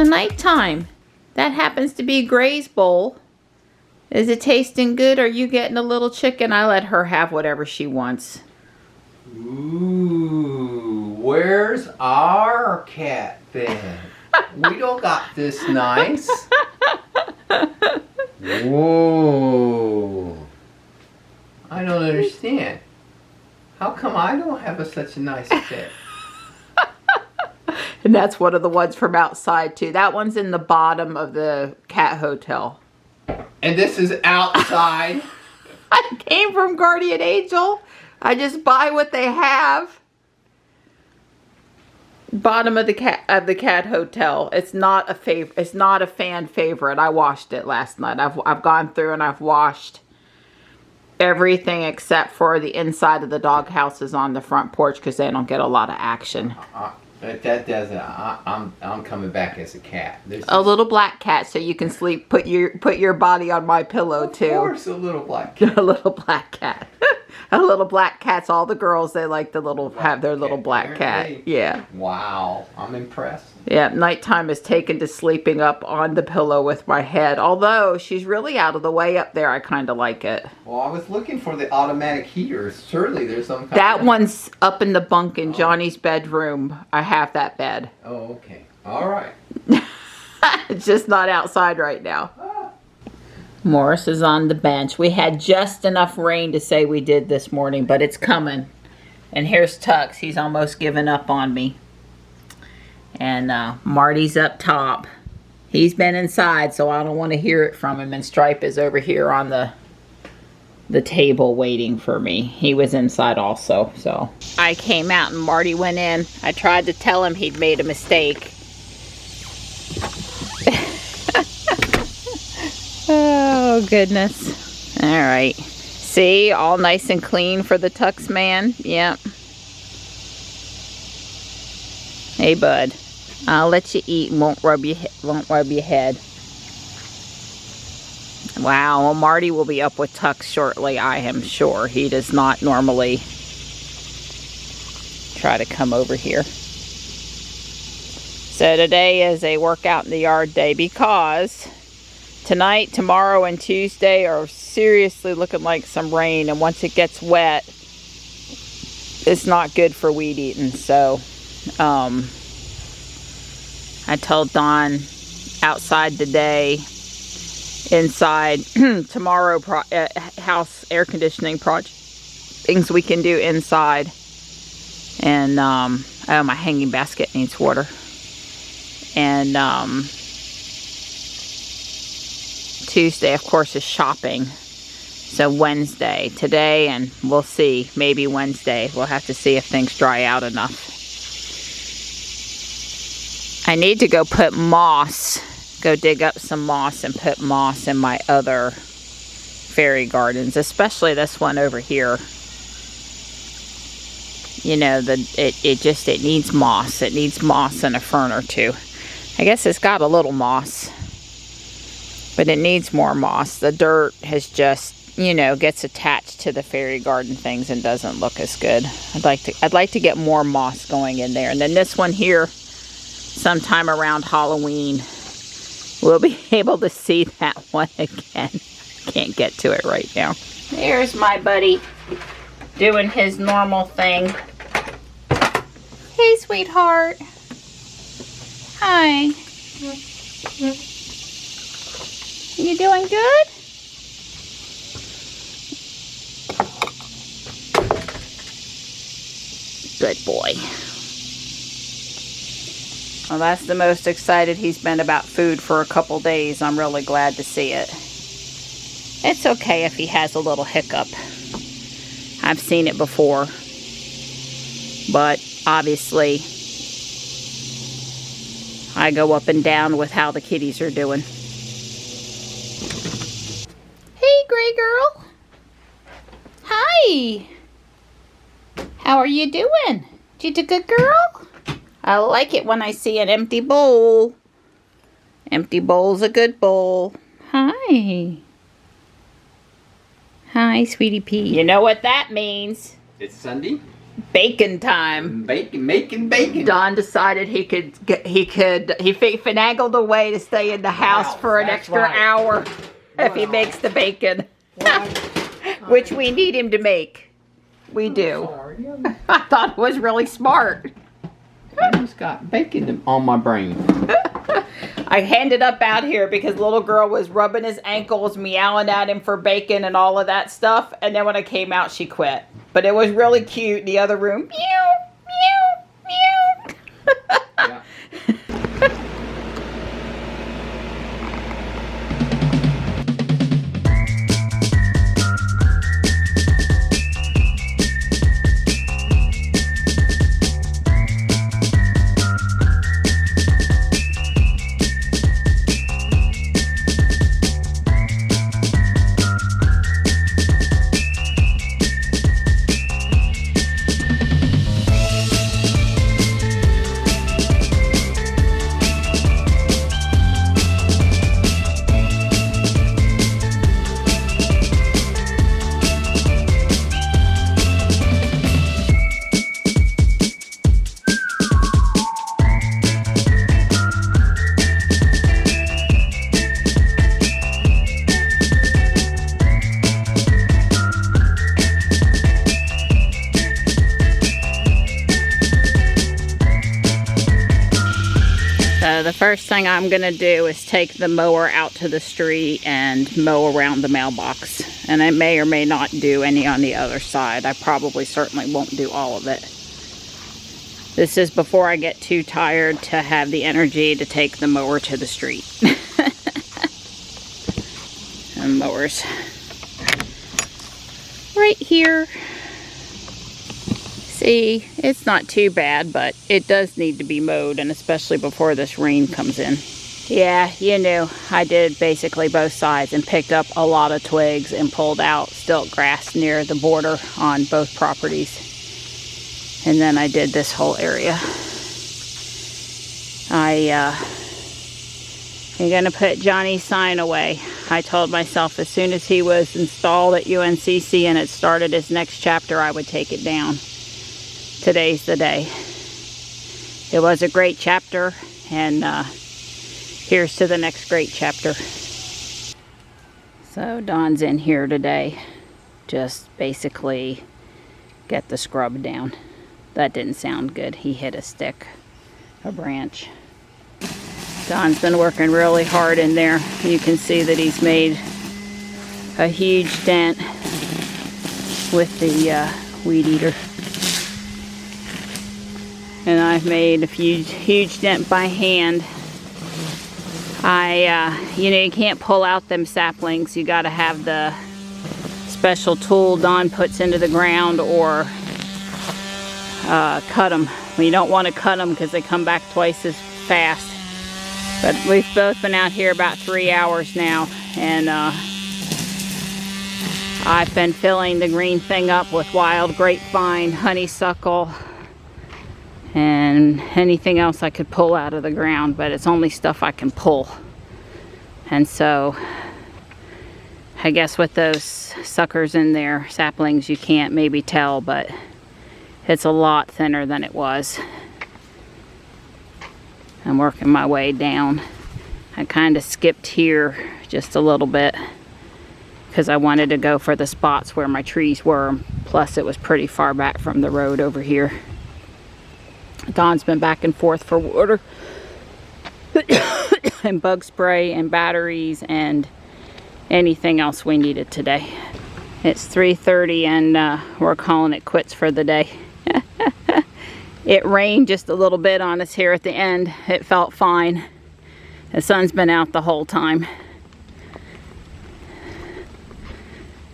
nighttime. That happens to be Gray's bowl. Is it tasting good? Are you getting a little chicken? I let her have whatever she wants. Ooh, where's our cat bed? We don't got this nice. Whoa. I don't understand. How come I don't have such a nice bed? And that's one of the ones from outside too. That one's in the bottom of the cat hotel. And this is outside? I came from Guardian Angel. I just buy what they have. Bottom of the cat hotel. It's not a It's not a fan favorite. I washed it last night. I've gone through and I've washed everything except for the inside of the dog houses on the front porch because they don't get a lot of action. That doesn't. I'm coming back as a cat. A little black cat, so you can sleep. Put your body on my pillow too. Of course, a little black cat. A little black cat. A little black cats. All the girls, they like the little have their little black cat. Yeah. Wow, I'm impressed. Yeah, nighttime is taken to sleeping up on the pillow with my head. Although she's really out of the way up there, I kind of like it. Well, I was looking for the automatic heater. Surely there's some kind that one's up in the bunk in Johnny's bedroom. I have that bed. Oh, okay. All right. It's just not outside right now. Morris is on the bench. We had just enough rain to say we did this morning, but it's coming. And here's Tux. He's almost given up on me. And Marty's up top. He's been inside, so I don't want to hear it from him. And Stripe is over here on the table waiting for me. He was inside also, so. I came out and Marty went in. I tried to tell him he'd made a mistake. Oh, goodness. All right. See, all nice and clean for the Tux man. Yep. Hey, bud. I'll let you eat and won't rub your head. Wow, well, Marty will be up with Tux shortly, I am sure. He does not normally try to come over here. So today is a workout in the yard day because tonight, tomorrow, and Tuesday are seriously looking like some rain. And once it gets wet, it's not good for weed eating. So, I told Dawn outside today, inside, tomorrow, house air conditioning project, things we can do inside. And, oh, my hanging basket needs water. And, Tuesday, of course, is shopping. So Wednesday, today, and we'll see, maybe Wednesday. We'll have to see if things dry out enough. I need to go put moss, go dig up some moss and put moss in my other fairy gardens, especially this one over here. You know, it needs moss. It needs moss and a fern or two. I guess it's got a little moss, but it needs more moss. The dirt has just, you know, gets attached to the fairy garden things and doesn't look as good. I'd like to get more moss going in there. And then this one here, sometime around Halloween, we'll be able to see that one again. Can't get to it right now. There's my buddy doing his normal thing. Hey, sweetheart. Hi. You doing good? Good boy. Well, that's the most excited he's been about food for a couple days. I'm really glad to see it. It's okay if he has a little hiccup. I've seen it before. But obviously, I go up and down with how the kitties are doing. Hey, Gray Girl. Hi. How are you doing? You a good girl? I like it when I see an empty bowl. Empty bowl's a good bowl. Hi. Hi, sweetie pea. You know what that means? It's Sunday? Bacon time. Making bacon. Don decided he finagled a way to stay in the house for an extra hour if he makes the bacon. Which we need him to make. We do. I thought it was really smart. I just got bacon on my brain. I handed up out here because little girl was rubbing his ankles, meowing at him for bacon and all of that stuff. And then when I came out, she quit. But it was really cute in the other room. Meow, meow, meow. Yeah. The first thing I'm gonna do is take the mower out to the street and mow around the mailbox. And I may or may not do any on the other side. I certainly won't do all of it. This is before I get too tired to have the energy to take the mower to the street. And mowers right here. See, it's not too bad, but it does need to be mowed, and especially before this rain comes in. Yeah, you knew. I did basically both sides and picked up a lot of twigs and pulled out stilt grass near the border on both properties. And then I did this whole area. I'm gonna put Johnny's sign away. I told myself as soon as he was installed at UNCC and it started his next chapter, I would take it down. Today's the day. It was a great chapter, and here's to the next great chapter. So Don's in here today, just basically get the scrub down. That didn't sound good. He hit a stick, a branch. Don's been working really hard in there. You can see that he's made a huge dent with the weed eater. And I've made a huge dent by hand. You know, you can't pull out them saplings. You gotta have the special tool Don puts into the ground or cut them. You don't want to cut them because they come back twice as fast. But we've both been out here about 3 hours now, and I've been filling the green thing up with wild grapevine, honeysuckle, and anything else I could pull out of the ground, but it's only stuff I can pull. And so I guess with those suckers in there, saplings, you can't maybe tell, but it's a lot thinner than it was. I'm working my way down. I kind of skipped here just a little bit because I wanted to go for the spots where my trees were, plus it was pretty far back from the road over here. Don's been back and forth for water and bug spray and batteries and anything else we needed today. It's 3:30 and we're calling it quits for the day. It rained just a little bit on us here at the end. It felt fine. The sun's been out the whole time.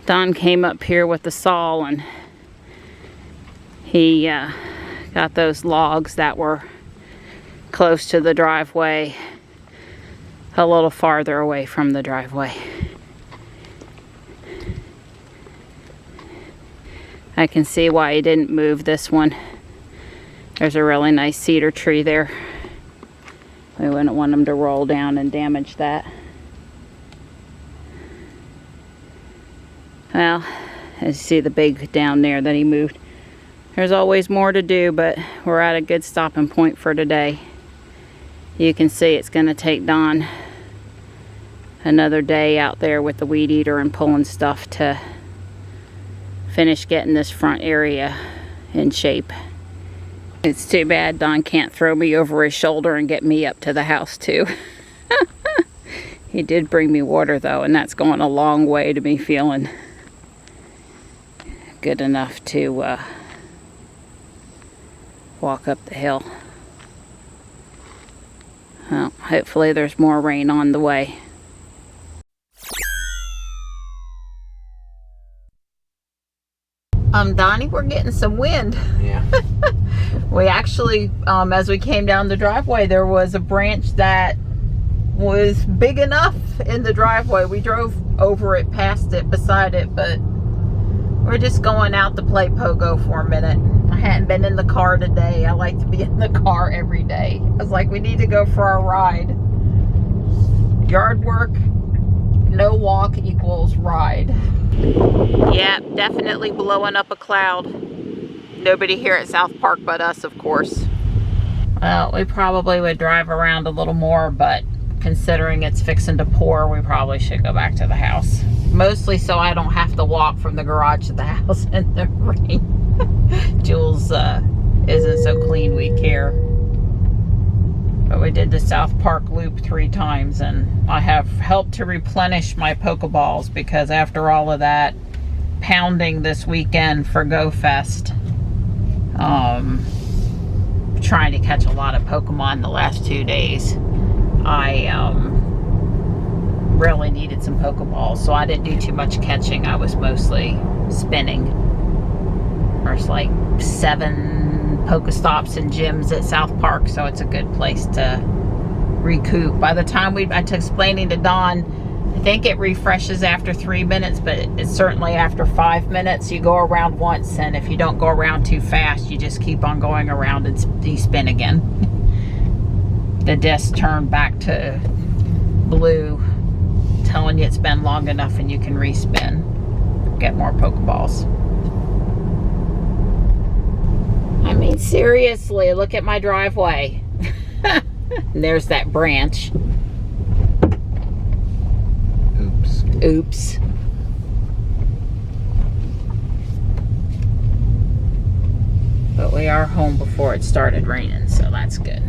Don came up here with the saw and he got those logs that were close to the driveway a little farther away from the driveway. I can see why he didn't move this one. There's a really nice cedar tree there. We wouldn't want him to roll down and damage that. Well, as you see the big down there that he moved. There's always more to do, but we're at a good stopping point for today. You can see it's going to take Don another day out there with the weed eater and pulling stuff to finish getting this front area in shape. It's too bad Don can't throw me over his shoulder and get me up to the house too. He did bring me water though, and that's going a long way to me feeling good enough to walk up the hill. Well, hopefully there's more rain on the way. Donnie, we're getting some wind. Yeah. We actually, as we came down the driveway, there was a branch that was big enough in the driveway. We drove over it, past it, beside it, but we're just going out to play pogo for a minute. I hadn't been in the car today. I like to be in the car every day. I was like, we need to go for a ride. Yard work, no walk equals ride. Yeah, definitely blowing up a cloud. Nobody here at South Park but us, of course. Well, we probably would drive around a little more, but considering it's fixing to pour, we probably should go back to the house. Mostly so I don't have to walk from the garage to the house in the rain. Jules isn't so clean we care. But we did the South Park loop 3 times, and I have helped to replenish my Pokeballs because after all of that pounding this weekend for Go Fest, trying to catch a lot of Pokemon the last 2 days, I really needed some Pokeballs, so I didn't do too much catching. I was mostly spinning. There's like 7 Pokestops and gyms at South Park, so it's a good place to recoup. By the time I took explaining to Don, I think it refreshes after 3 minutes, but it's certainly after 5 minutes. You go around once, and if you don't go around too fast, you just keep on going around and you spin again. The disc turned back to blue, telling you it's been long enough and you can respin. Get more Pokeballs. I mean, seriously, look at my driveway. There's that branch. Oops. But we are home before it started raining, so that's good.